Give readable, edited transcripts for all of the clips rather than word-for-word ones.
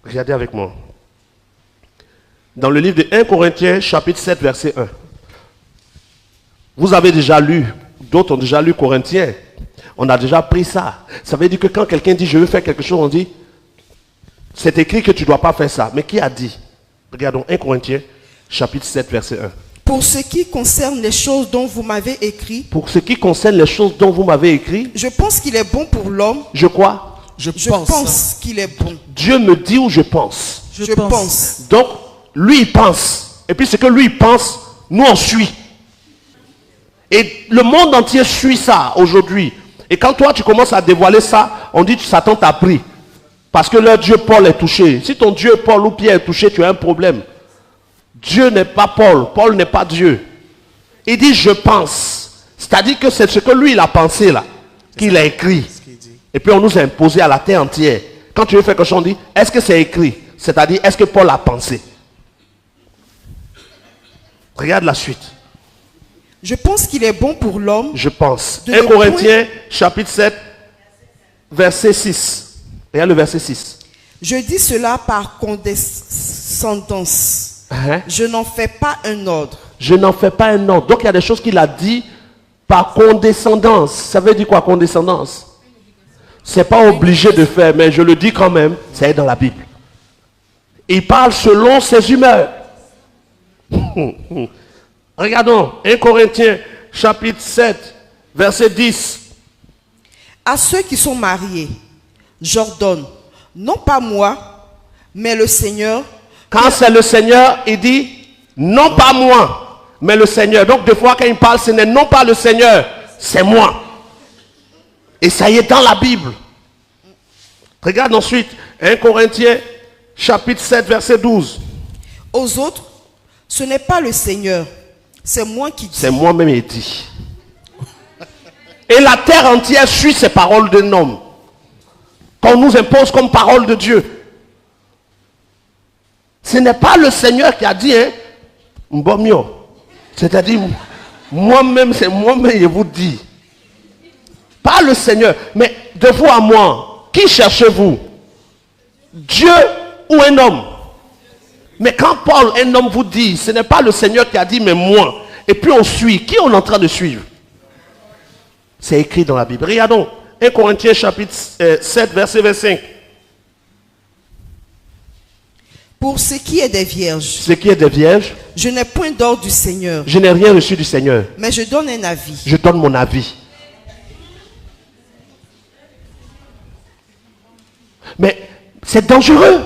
Regardez avec moi. Dans le livre de 1 Corinthiens, chapitre 7, verset 1. Vous avez déjà lu, d'autres ont déjà lu Corinthiens. On a déjà pris ça. Ça veut dire que quand quelqu'un dit je veux faire quelque chose, on dit c'est écrit que tu ne dois pas faire ça. Mais qui a dit? Regardons 1 Corinthiens, chapitre 7, verset 1. Pour ce qui concerne les choses dont vous m'avez écrit, Pour ce qui concerne les choses dont vous m'avez écrit, je pense qu'il est bon pour l'homme. je crois. Je pense qu'il est bon. Dieu me dit ou je pense. Je pense. Donc, lui il pense. Et puis ce que lui il pense, nous on suit. Et le monde entier suit ça aujourd'hui. Et quand toi tu commences à dévoiler ça, on dit que Satan t'a pris. Parce que leur Dieu Paul est touché. Si ton Dieu Paul ou Pierre est touché, tu as un problème. Dieu n'est pas Paul. Paul n'est pas Dieu. Il dit je pense. C'est-à-dire que c'est ce que lui il a pensé là. Qu'il a écrit. Et puis on nous a imposé à la terre entière. Quand tu veux faire quelque chose, on dit est-ce que c'est écrit? C'est-à-dire est-ce que Paul a pensé? Regarde la suite. Je pense qu'il est bon pour l'homme. Je pense. De 1 le Corinthiens, chapitre 7, verset 6. Regarde le verset 6. Je dis cela par condescendance. Je n'en fais pas un ordre. Je n'en fais pas un ordre. Donc il y a des choses qu'il a dit par condescendance. Ça veut dire quoi, condescendance? C'est pas obligé de faire, mais je le dis quand même. Ça est dans la Bible. Il parle selon ses humeurs. Regardons 1 Corinthiens chapitre 7 verset 10. À ceux qui sont mariés, j'ordonne, non pas moi, mais le Seieur. Quand c'est le Seigneur, il dit non pas moi, mais le Seigneur. Donc des fois quand il parle, ce n'est non pas le Seigneur, c'est moi. Et ça y est dans la Bible. Regarde ensuite 1 Corinthiens chapitre 7 verset 12. Aux autres, ce n'est pas le Seigneur, c'est moi qui dis. C'est moi-même qui dis. Et la terre entière suit ces paroles d'un homme qu'on nous impose comme parole de Dieu. Ce n'est pas le Seigneur qui a dit, hein, Mbomio. C'est-à-dire, moi-même, c'est moi-même qui vous dis. Pas le Seigneur, mais de vous à moi, qui cherchez-vous? Dieu ou un homme? Mais quand Paul, un homme, vous dit, ce n'est pas le Seigneur qui a dit, mais moi. Et puis on suit. Qui on est en train de suivre? C'est écrit dans la Bible. Regardons 1 Corinthiens chapitre 7, verset 25. Pour ce qui est des vierges, Ce qui est des vierges, je n'ai point d'ordre du Seigneur, je n'ai rien reçu du Seigneur. mais je donne un avis. Je donne mon avis. Mais c'est dangereux.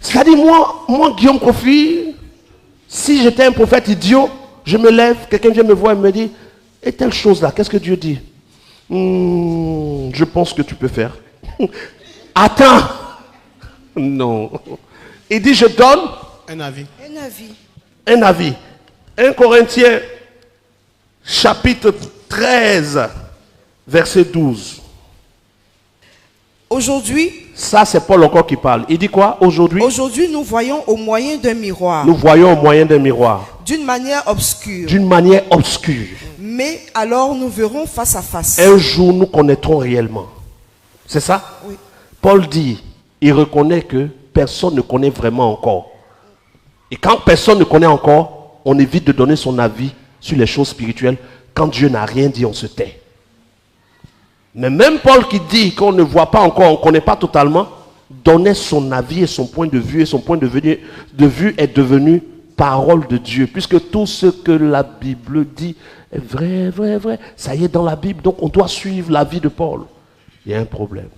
C'est-à-dire, moi, Guillaume Kofi, si j'étais un prophète idiot, je me lève, quelqu'un vient me voir et me dit, et telle chose là, qu'est-ce que Dieu dit? Je pense que tu peux faire. Attends. Non. Il dit, je donne Un avis. Un avis. un avis. 1 Corinthiens, chapitre 13, verset 12. Aujourd'hui, Ça, c'est Paul encore qui parle. Il dit quoi aujourd'hui? aujourd'hui, nous voyons au moyen d'un miroir, Nous voyons au moyen d'un miroir, d'une manière obscure. d'une manière obscure. Mais alors nous verrons face à face. Un jour, nous connaîtrons réellement. C'est ça? Oui. Paul dit, il reconnaît que personne ne connaît vraiment encore. Et quand personne ne connaît encore, on évite de donner son avis sur les choses spirituelles. Quand Dieu n'a rien dit, on se tait. Mais même Paul qui dit qu'on ne voit pas encore, on ne connaît pas totalement, donnait son avis et son point de vue, et son point de vue est devenu parole de Dieu. Puisque tout ce que la Bible dit est vrai, vrai, vrai. Ça y est dans la Bible, donc on doit suivre l'avis de Paul. Il y a un problème.